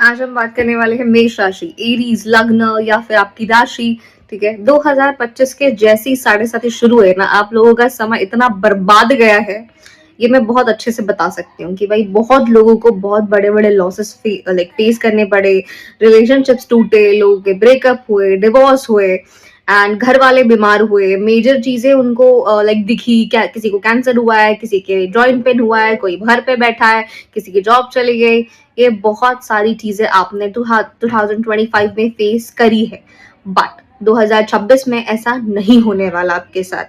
आज हम बात करने वाले हैं मेष राशि, एरीज लग्न या फिर आपकी राशि। ठीक है, 2025 के जैसे ही 7.5 शुरू हुए ना, आप लोगों का समय इतना बर्बाद गया है, ये मैं बहुत अच्छे से बता सकती हूँ कि भाई बहुत लोगों को बहुत बड़े बड़े लॉसेस फेस करने पड़े, रिलेशनशिप्स टूटे, लोगों के ब्रेकअप हुए, डिवोर्स हुए एंड घर वाले बीमार हुए, मेजर चीजें उनको दिखी, क्या किसी को कैंसर हुआ है, किसी के जॉइंट पेन हुआ है, कोई घर पे बैठा है, किसी की जॉब चली गई। ये बहुत सारी चीजें आपने 2025 में फेस करी है, बट 2026 में ऐसा नहीं होने वाला आपके साथ।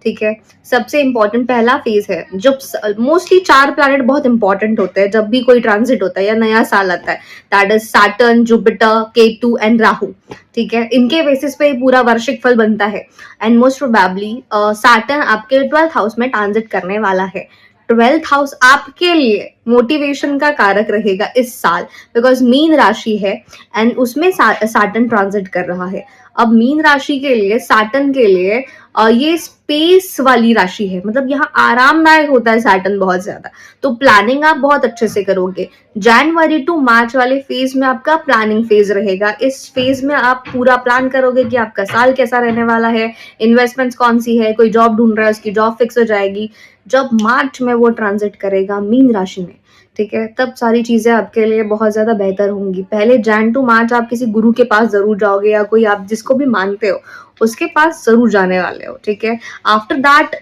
ठीक है, सबसे इंपॉर्टेंट पहला फेज है, जब मोस्टली 4 प्लैनेट बहुत इंपॉर्टेंट होते हैं जब भी कोई ट्रांजिट होता है या नया साल आता है, that is Saturn, Jupiter, Ketu and Rahu. ठीक है, इनके बेसिस पे पूरा वार्षिक फल बनता है एंड मोस्ट प्रोबेबली सैटर्न आपके 12th हाउस में ट्रांजिट करने वाला है। 12th हाउस आपके लिए मोटिवेशन का कारक रहेगा इस साल, बिकॉज मीन राशि है एंड उसमें सैटर्न ट्रांजिट कर रहा है। अब मीन राशि के लिए, सैटर्न के लिए ये स्पेस वाली राशि है, मतलब यहाँ आरामदायक होता है सैटर्न बहुत ज्यादा, तो प्लानिंग आप बहुत अच्छे से करोगे। जनवरी टू मार्च वाले फेज में आपका प्लानिंग फेज रहेगा। इस फेज में आप पूरा प्लान करोगे कि आपका साल कैसा रहने वाला है, इन्वेस्टमेंट्स कौन सी है, कोई जॉब ढूंढ रहा है उसकी जॉब फिक्स हो जाएगी जब मार्च में वो ट्रांजिट करेगा मीन राशि में। ठीक है, तब सारी चीजें आपके लिए बहुत ज्यादा बेहतर होंगी। पहले जैन टू मार्च आप किसी गुरु के पास जरूर जाओगे या कोई आप जिसको भी मानते हो उसके पास जरूर जाने वाले हो। ठीक है, आफ्टर दैट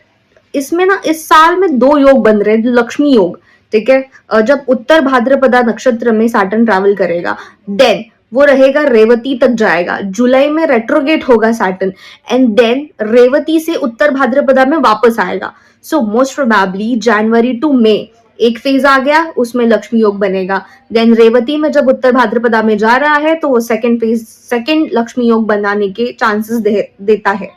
इसमें ना इस साल में 2 योग बन रहे हैं, लक्ष्मी योग। ठीक है, जब उत्तर भाद्रपदा नक्षत्र में सैटर्न ट्रैवल करेगा, देन वो रहेगा रेवती तक जाएगा, जुलाई में रेट्रोगेट होगा सैटर्न एंड देन रेवती से उत्तर भाद्रपदा में वापस आएगा। So most probably January to May एक फेज आ गया, उसमें लक्ष्मी योग बनेगा। देन रेवती में जब उत्तर भाद्रपदा में जा रहा है तो वो सेकंड लक्ष्मी योग बनाने के चांसेस देता है।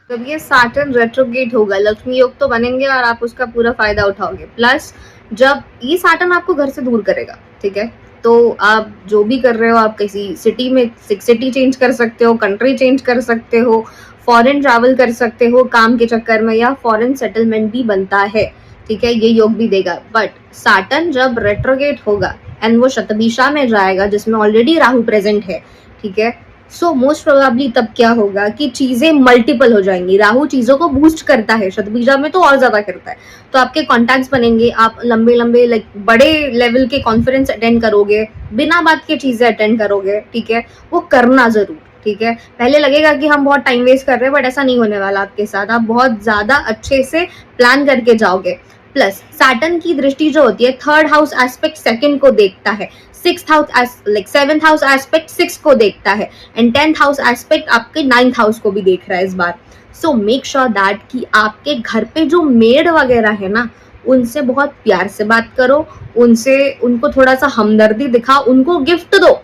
जब ये सैटर्न रेट्रोगेट होगा, लक्ष्मी योग तो बनेंगे और आप उसका पूरा फायदा उठाओगे। प्लस जब ये सैटर्न आपको घर से दूर करेगा, ठीक है, तो आप जो भी कर रहे हो, आप किसी सिटी में सिटी चेंज कर सकते हो, कंट्री चेंज कर सकते हो, फॉरेन ट्रैवल कर सकते हो काम के चक्कर में, या फॉरेन सेटलमेंट भी बनता है। ठीक है, ये योग भी देगा। बट सैटर्न जब रेट्रोगेट होगा एंड वो शतभिषा में जाएगा जिसमें ऑलरेडी राहु प्रेजेंट है, ठीक है, सो मोस्ट प्रोबेबली तब क्या होगा कि चीजें मल्टीपल हो जाएंगी। राहु चीजों को बूस्ट करता है, शतभिषा में तो और ज्यादा करता है, तो आपके कॉन्टैक्ट्स बनेंगे, आप लंबे लंबे बड़े लेवल के कॉन्फ्रेंस अटेंड करोगे, बिना बात के चीजें अटेंड करोगे। ठीक है, वो करना जरूर। ठीक है, पहले लगेगा कि हम बहुत टाइम वेस्ट कर रहे हैं, बट ऐसा नहीं होने वाला आपके साथ, आप बहुत ज्यादा अच्छे से प्लान करके जाओगे। प्लस सैटर्न की दृष्टि जो होती है, 3rd हाउस एस्पेक्ट 2nd को देखता है, 7th हाउस एस्पेक्ट 6 को देखता है एंड 10th हाउस एस्पेक्ट आपके 9th हाउस को भी देख रहा है इस बार। सो मेक श्योर दैट कि आपके घर पे जो मेड वगैरह है ना, उनसे बहुत प्यार से बात करो, उनको थोड़ा सा हमदर्दी दिखाओ, उनको गिफ्ट दो,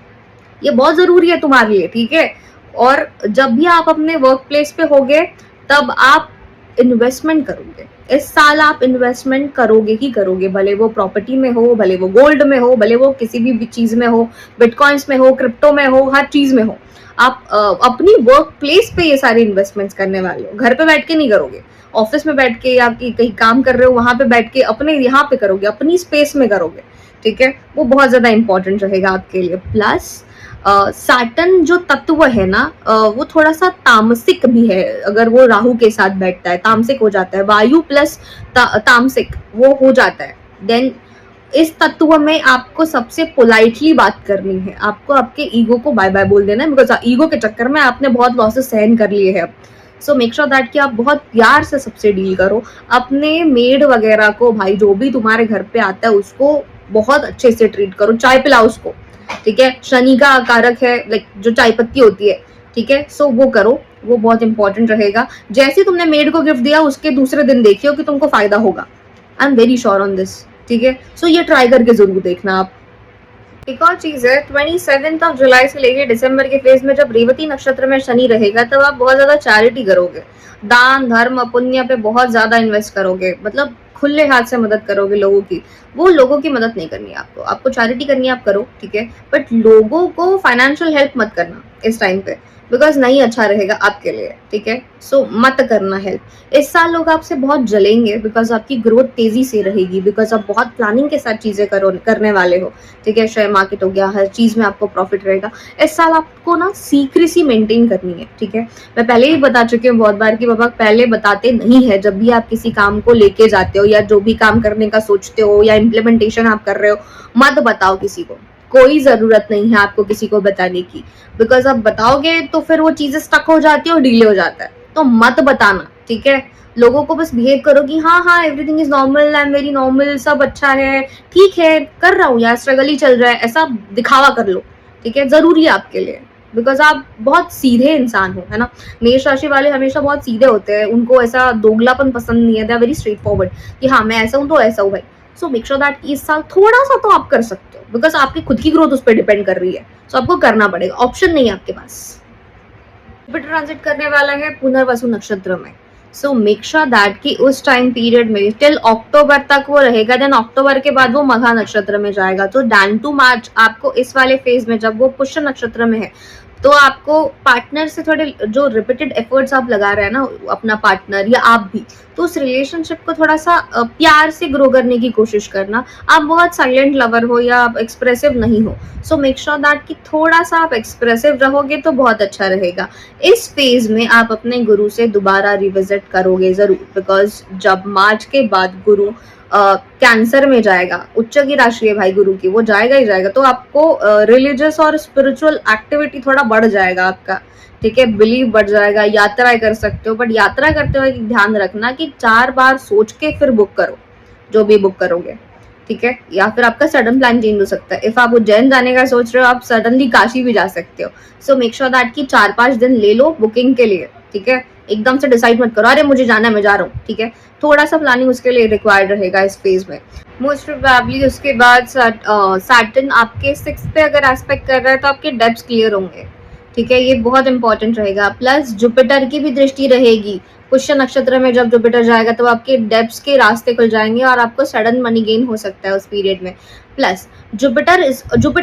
ये बहुत जरूरी है तुम्हारे लिए। ठीक है, और जब भी आप अपने वर्क प्लेस पे होगे तब आप इन्वेस्टमेंट करोगे। इस साल आप इन्वेस्टमेंट करोगे ही करोगे, भले वो प्रॉपर्टी में हो, भले वो गोल्ड में हो, भले वो किसी भी चीज में हो, बिटकॉइंस में हो, क्रिप्टो में हो, हर चीज में हो। आप अपनी वर्क प्लेस पे ये सारे इन्वेस्टमेंट्स करने वाले हो, घर पे बैठ के नहीं करोगे। ऑफिस में बैठ के या कहीं काम कर रहे हो वहां पे बैठ के अपने यहाँ पे करोगे, अपनी स्पेस में करोगे। ठीक है, वो बहुत ज्यादा इंपॉर्टेंट रहेगा आपके लिए। प्लस सैटर्न जो तत्व है ना, वो थोड़ा सा तामसिक भी है, अगर वो राहु के साथ बैठता है तामसिक हो जाता है, वायु प्लस तामसिक वो हो जाता है। देन इस तत्व में आपको सबसे पोलाइटली बात करनी है, आपको आपके ईगो को बाय बाय बोल देना है, बिकॉज ईगो के चक्कर में आपने बहुत लॉसेस सहन कर लिए हैं अब। सो मेक श्योर दैट कि आप बहुत प्यार से सबसे डील करो। अपने मेड वगैरह को, भाई जो भी तुम्हारे घर पे आता है उसको बहुत अच्छे से ट्रीट करो, चाय पिलाओ उसको। ठीक है, शनि का कारक है, जो चाय पत्ती होती है। ठीक है, सो वो करो, वो बहुत इंपॉर्टेंट रहेगा। जैसे तुमने मेड को गिफ्ट दिया उसके दूसरे दिन देखियो कि तुमको फायदा होगा, I am very sure on this. ठीक है, सो ये ट्राई करके जरूर देखना आप। एक और चीज है, 27 जुलाई से लेके दिसंबर के फेज में जब रेवती नक्षत्र में शनि रहेगा तब आप बहुत ज्यादा चैरिटी करोगे, दान धर्म पुण्य पे बहुत ज्यादा इन्वेस्ट करोगे, मतलब खुले हाथ से मदद करोगे लोगों की। वो लोगों की मदद नहीं करनी है आपको, आपको चैरिटी करनी है, आप करो। ठीक है, बट लोगों को फाइनेंशियल हेल्प मत करना। इस टाइम पे, बिकॉज नहीं अच्छा रहेगा आपके लिए, ठीक है। सो मत करना हेल्प। इस साल लोग आपसे बहुत जलेंगे बिकॉज आपकी ग्रोथ तेजी से रहेगी, बिकॉज आप बहुत प्लानिंग के साथ चीजें करने वाले हो, ठीक है। शेयर मार्केट हो गया, हर चीज में आपको प्रॉफिट रहेगा। इस साल आपको ना सीक्रेसी मेंटेन करनी है, ठीक है। मैं पहले ही बता चुकी हूँ बहुत बार कि बाबा पहले बताते नहीं है, जब भी आप किसी काम को लेके जाते हो या जो भी काम करने का सोचते हो या इम्प्लीमेंटेशन आप कर रहे हो, मत बताओ किसी को। कोई जरूरत नहीं है आपको किसी को बताने की, बिकॉज आप बताओगे तो फिर वो चीजें स्टक हो जाती है और डिले हो जाता है। तो मत बताना, ठीक है। लोगों को बस बिहेव करो कि हाँ हाँ everything is normal, I am very normal, सब अच्छा है, ठीक है, कर रहा हूँ यार, स्ट्रगल ही चल रहा है, ऐसा दिखावा कर लो, ठीक है। जरूरी है आपके लिए, बिकॉज आप बहुत सीधे इंसान हो, है ना। मेष राशि वाले हमेशा बहुत सीधे होते हैं, उनको ऐसा दोगलापन पसंद नहीं है, they are very straightforward कि हाँ मैं ऐसा हूँ तो ऐसा हूँ भाई। सो मेक श्योर दैट इस साल थोड़ा सा तो आप कर सकते हो, बिकॉज आपकी खुद की ग्रोथ उस पर डिपेंड कर रही है। सो आपको करना पड़ेगा, ऑप्शन नहीं है आपके पास। जुपिटर ट्रांजिट करने वाला है पुनर्वसु नक्षत्र में। सो मेक श्योर दैट कि उस टाइम पीरियड में टिल अक्टूबर तक वो रहेगा, देन अक्टूबर के बाद वो मघा नक्षत्र में जाएगा। तो जैन टू मार्च आपको इस वाले फेज में, जब वो पुष्य नक्षत्र में है, तो आपको पार्टनर से थोड़े जो रिपीटेड एफर्ट्स आप लगा रहे हैं ना, अपना पार्टनर या आप भी, तो उस रिलेशनशिप को थोड़ा सा प्यार से ग्रो करने की कोशिश करना। आप बहुत साइलेंट लवर हो या आप एक्सप्रेसिव नहीं हो, सो मेक श्योर दैट कि थोड़ा सा आप एक्सप्रेसिव रहोगे तो बहुत अच्छा रहेगा। इस फेज में आप अपने गुरु से दोबारा रिविजिट करोगे जरूर, बिकॉज जब मार्च के बाद गुरु कैंसर में जाएगा, उच्च की राशि है भाई गुरु की, वो जाएगा ही जाएगा, तो आपको रिलीजियस और स्पिरिचुअल एक्टिविटी थोड़ा बढ़ जाएगा आपका, ठीक है। बिलीव बढ़ जाएगा, यात्राएं कर सकते हो, बट यात्रा करते हुए ध्यान रखना कि 4 बार सोच के फिर बुक करो, जो भी बुक करोगे, ठीक है। या फिर आपका सडन प्लान चेंज हो सकता है। इफ आप उज्जैन जाने का सोच रहे हो, आप सडनली काशी भी जा सकते हो। सो मेक श्योर दैट कि 4-5 दिन ले लो बुकिंग के लिए, ठीक है। एकदम से डिसाइड मत करो अरे मुझे जाना है मैं जा रहा हूँ, ठीक है। थोड़ा सा प्लानिंग उसके लिए रिक्वायर्ड रहेगा इस फेज में। मोस्ट प्रोबेबली उसके बाद सैटर्न आपके 6 पे अगर एस्पेक्ट कर रहा है तो आपके डेब्ट्स क्लियर होंगे, ठीक है। ये बहुत इंपॉर्टेंट रहेगा। प्लस जुपिटर की भी दृष्टि रहेगी पुष्य नक्षत्र में, जब जुपिटर जाएगा तो आपके डेब्ट्स के रास्ते खुल जाएंगे और आपको सडन मनी गेन हो सकता है उस पीरियड में। प्लस जुपिटर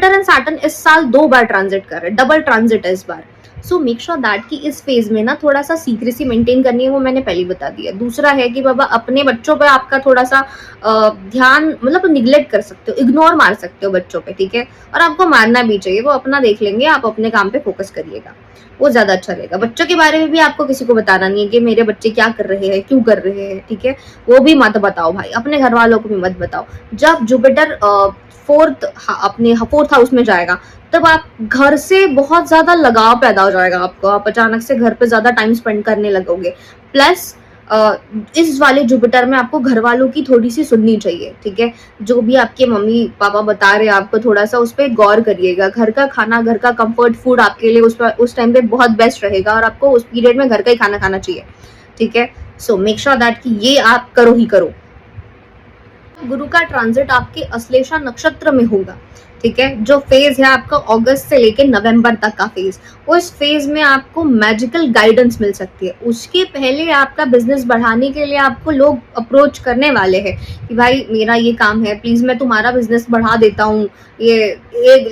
एंड सैटर्न इस साल 2 बार ट्रांजिट कर रहे हैं, डबल ट्रांजिट है इस बार। सो मेक श्योर दैट कि इस फेज में ना थोड़ा सा सीक्रेसी मेंटेन करनी है, वो मैंने पहले बता दिया। दूसरा है कि बाबा अपने बच्चों पे आपका थोड़ा सा ध्यान, मतलब निग्लेक्ट कर सकते हो, इग्नोर मार सकते हो बच्चों पे, ठीक है। और आपको मारना भी चाहिए, वो अपना देख लेंगे, आप अपने काम पे फोकस करिएगा, वो ज्यादा अच्छा रहेगा। बच्चों के बारे में भी आपको किसी को बताना नहीं है कि मेरे बच्चे क्या कर रहे हैं, क्यों कर रहे हैं, ठीक है। वो भी मत बताओ भाई, अपने घर वालों को भी मत बताओ। जब जुपिटर अपने 4th हाउस में जाएगा, तब आप घर से बहुत ज्यादा लगाव पैदा हो जाएगा आपको, आप अचानक से घर पे ज्यादा टाइम स्पेंड करने लगोगे। प्लस इस वाले जुपिटर में आपको घर वालों की थोड़ी सी सुननी चाहिए, ठीक है। जो भी आपके मम्मी पापा बता रहे हैं आपको, थोड़ा सा उस पर गौर करिएगा। घर का खाना, घर का कंफर्ट फूड आपके लिए उस टाइम पे बहुत बेस्ट रहेगा, और आपको उस पीरियड में घर का ही खाना खाना चाहिए, ठीक है। सो मेक श्योर दैट कि ये आप करो ही करो। गुरु का ट्रांजिट आपके अश्लेषा नक्षत्र में होगा, ठीक है। जो फेज है आपका अगस्त से लेकर नवंबर तक का फेज, उस फेज में आपको मैजिकल गाइडेंस मिल सकती है। उसके पहले आपका बिजनेस बढ़ाने के लिए आपको लोग अप्रोच करने वाले हैं कि भाई मेरा ये काम है, प्लीज मैं तुम्हारा बिजनेस बढ़ा देता हूँ, ये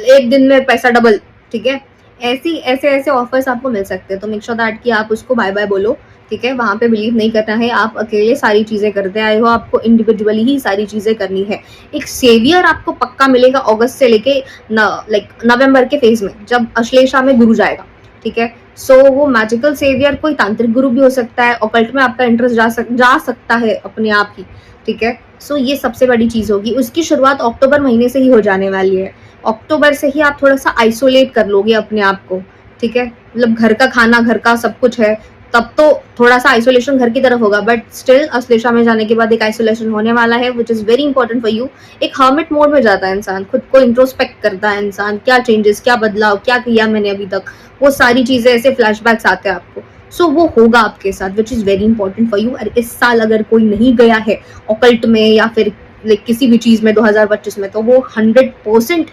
एक दिन में पैसा डबल, ठीक है। ऐसे ऑफर्स आपको मिल सकते हैं। तो मेक श्योर दैट कि आप उसको बाय बाय बोलो, ठीक है। वहां पे बिलीव नहीं करना है, आप अकेले सारी चीजें करते आए हो, आपको इंडिविजुअली ही सारी चीजें करनी है। एक सेवियर आपको पक्का मिलेगा अगस्त से लेके नवंबर के फेज में, जब अश्लेषा में गुरु जाएगा, ठीक है। सो वो मैजिकल सेवियर कोई तांत्रिक गुरु भी हो सकता है, ऑकल्ट में आपका इंटरेस्ट जा सकता है अपने आप ही, ठीक है। सो ये सबसे बड़ी चीज होगी। उसकी शुरुआत अक्टूबर महीने से ही हो जाने वाली है। अक्टूबर से ही आप थोड़ा सा आइसोलेट कर लोगे अपने आप को, ठीक है। मतलब घर का खाना, घर का सब कुछ है, तब तो थोड़ा सा आइसोलेशन घर की तरफ होगा, बट स्टिल अश्लेषा में जाने के बाद एक आइसोलेशन होने वाला है, which is very important for you. एक हर्मिट मोड में जाता है इंसान, खुद को इंट्रोस्पेक्ट करता है इंसान, क्या चेंजेस, क्या बदलाव, क्या किया मैंने अभी तक, वो सारी चीजें ऐसे फ्लैशबैक्स आते हैं आपको। सो वो होगा आपके साथ, which is very important for you. और इस साल अगर कोई नहीं गया है ऑकल्ट में या फिर किसी भी चीज में 2025 में, तो वो 100%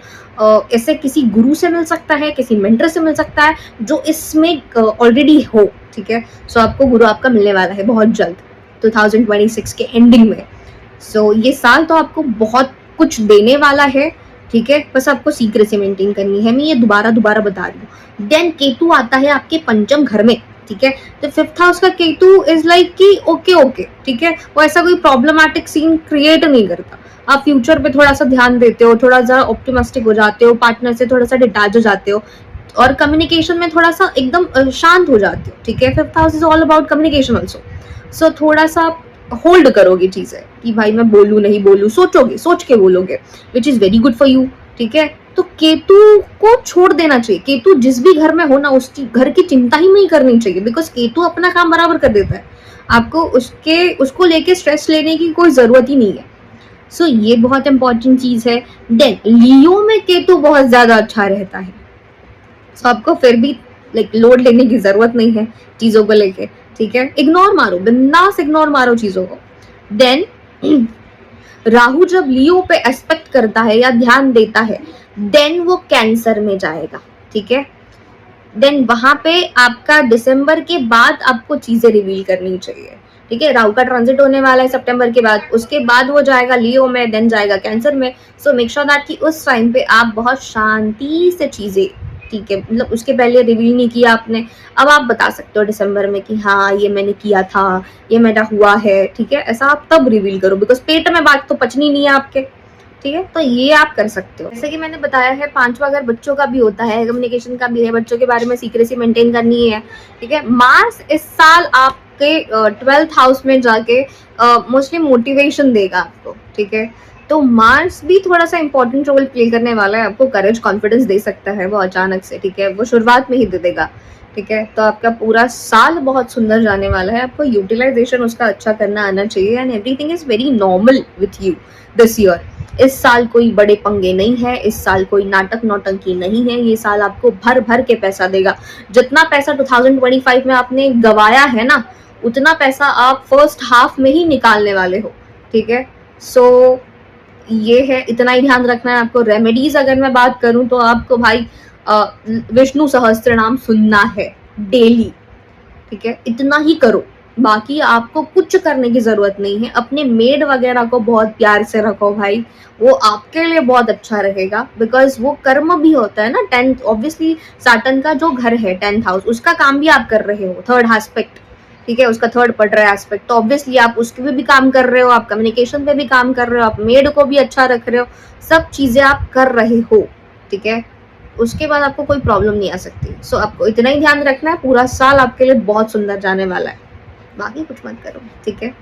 ऐसे किसी गुरु से मिल सकता है, किसी मेंटर से मिल सकता है जो इसमें ऑलरेडी हो, ठीक है। सो आपको गुरु आपका मिलने वाला है बहुत जल्द 2026 के एंडिंग में। सो ये साल तो आपको बहुत कुछ देने वाला है, ठीक है, बस आपको सीक्रेसी मेंटेन करनी है, मैं ये दोबारा दोबारा बता रही हूँ। देन केतु आता है आपके पंचम घर में, ठीक है, तो फिफ्थ हाउस का केतु इज लाइक कि ओके ओके, ठीक है, वो ऐसा कोई प्रॉब्लमैटिक सीन क्रिएट नहीं करता। आप फ्यूचर पे थोड़ा सा ध्यान देते हो, थोड़ा सा ऑप्टिमिस्टिक हो जाते हो, पार्टनर से थोड़ा सा डिटैच हो जाते हो, और कम्युनिकेशन में थोड़ा सा एकदम शांत हो जाते हो, ठीक है। Fifth house is all about communication also, so थोड़ा सा होल्ड करोगे चीजें कि भाई मैं बोलू नहीं बोलू, सोचोगे, सोच के बोलोगे, which is very good for you, ठीक है। तो केतु को छोड़ देना चाहिए, केतु जिस भी घर में हो ना उसकी घर की चिंता ही नहीं करनी चाहिए, बिकॉज केतु अपना काम बराबर कर देता है, आपको उसको लेके स्ट्रेस लेने की कोई जरूरत ही नहीं है। सो ये बहुत इंपॉर्टेंट चीज है। देन लियो में केतु बहुत ज्यादा अच्छा रहता है, सो आपको फिर भी लाइक लोड लेने की जरूरत नहीं है चीजों को लेके, ठीक है। इग्नोर मारो, बिंदास इग्नोर मारो चीजों को। देन राहु जब लियो पे एस्पेक्ट करता है या ध्यान देता है, देन वो कैंसर में जाएगा, ठीक है। देन वहां पे आपका दिसंबर के बाद आपको चीजें रिवील करनी चाहिए, ठीक है। राहु का ट्रांजिट होने वाला है सितंबर के बाद, उसके बाद वो जाएगा लियो में, देन जाएगा कैंसर में। सो मेक श्योर दैट कि उस टाइम पे आप बहुत शांति से चीजें, ठीक है, मतलब उसके पहले रिवील नहीं किया आपने, अब आप बता सकते हो दिसंबर में कि हाँ ये मैंने किया था, ये मेरा हुआ है, ठीक है, ऐसा आप तब रिवील करो, बिकॉज पेट में बात तो पचनी नहीं है आपके, ठीक है। तो ये आप कर सकते हो। जैसे कि मैंने बताया है, पांचवा अगर बच्चों का भी होता है, कम्युनिकेशन का भी है, बच्चों के बारे में सीक्रेसी मेंटेन करनी है, ठीक है। मार्स इस साल आपके 12th हाउस में जाके मोस्टली मोटिवेशन देगा आपको, ठीक है। तो मार्स भी थोड़ा सा इंपॉर्टेंट रोल प्ले करने वाला है, आपको करेज कॉन्फिडेंस दे सकता है वो अचानक से, ठीक है, वो शुरुआत में ही दे देगा, ठीक है। तो आपका पूरा साल बहुत सुंदर जाने वाला है, आपको यूटिलाइजेशन उसका अच्छा करना आना चाहिए, and everything is very normal with you this year. इस साल कोई बड़े पंगे नहीं है, इस साल कोई नाटक नौटंकी नहीं है, ये साल आपको भर भर के पैसा देगा। जितना पैसा 2025 में आपने गवाया है ना, उतना पैसा आप फर्स्ट हाफ में ही निकालने वाले हो, ठीक है। सो ये है, इतना ही ध्यान रखना है आपको। रेमेडीज अगर मैं बात करूं तो आपको भाई विष्णु सहस्त्र नाम सुनना है डेली, ठीक है, इतना ही करो, बाकी आपको कुछ करने की जरूरत नहीं है। अपने मेड वगैरह को बहुत प्यार से रखो भाई, वो आपके लिए बहुत अच्छा रहेगा, बिकॉज वो कर्म भी होता है ना। 10th ऑब्वियसली सैटर्न का जो घर है 10th हाउस, उसका काम भी आप कर रहे हो, थर्ड एस्पेक्ट, ठीक है, उसका थर्ड पड़ रहा है एस्पेक्ट, तो ऑब्वियसली आप उसके भी काम कर रहे हो, आप कम्युनिकेशन पे भी काम कर रहे हो, आप मेड को भी अच्छा रख रहे हो, सब चीजें आप कर रहे हो, ठीक है। उसके बाद आपको कोई प्रॉब्लम नहीं आ सकती। सो आपको इतना ही ध्यान रखना है, पूरा साल आपके लिए बहुत सुंदर जाने वाला है, बाकी कुछ मत करो, ठीक है।